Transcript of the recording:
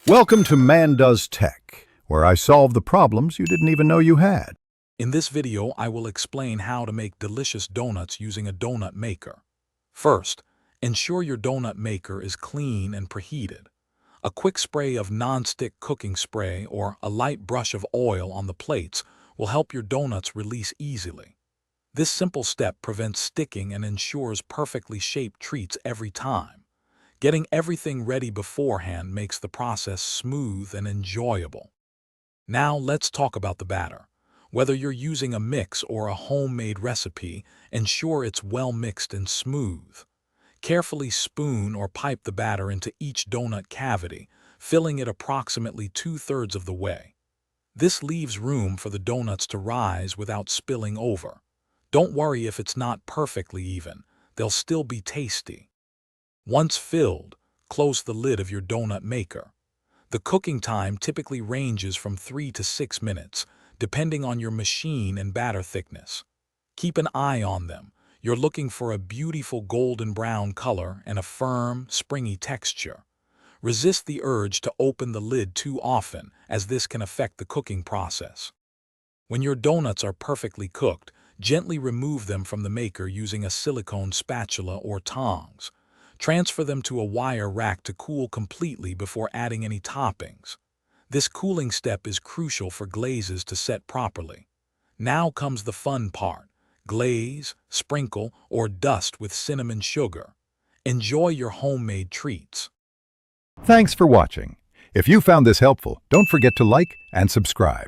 Welcome to Man Does Tech, where I solve the problems you didn't even know you had. In this video, I will explain how to make delicious donuts using a donut maker. First, ensure your donut maker is clean and preheated. A quick spray of non-stick cooking spray or a light brush of oil on the plates will help your donuts release easily. This simple step prevents sticking and ensures perfectly shaped treats every time. Getting everything ready beforehand makes the process smooth and enjoyable. Now let's talk about the batter. Whether you're using a mix or a homemade recipe, ensure it's well mixed and smooth. Carefully spoon or pipe the batter into each donut cavity, filling it approximately 2/3 of the way. This leaves room for the donuts to rise without spilling over. Don't worry if it's not perfectly even, they'll still be tasty. Once filled, close the lid of your donut maker. The cooking time typically ranges from 3 to 6 minutes, depending on your machine and batter thickness. Keep an eye on them. You're looking for a beautiful golden brown color and a firm, springy texture. Resist the urge to open the lid too often, as this can affect the cooking process. When your donuts are perfectly cooked, gently remove them from the maker using a silicone spatula or tongs. Transfer them to a wire rack to cool completely before adding any toppings. This cooling step is crucial for glazes to set properly. Now comes the fun part. Glaze, sprinkle, or dust with cinnamon sugar. Enjoy your homemade treats. Thanks for watching. If you found this helpful, don't forget to like and subscribe.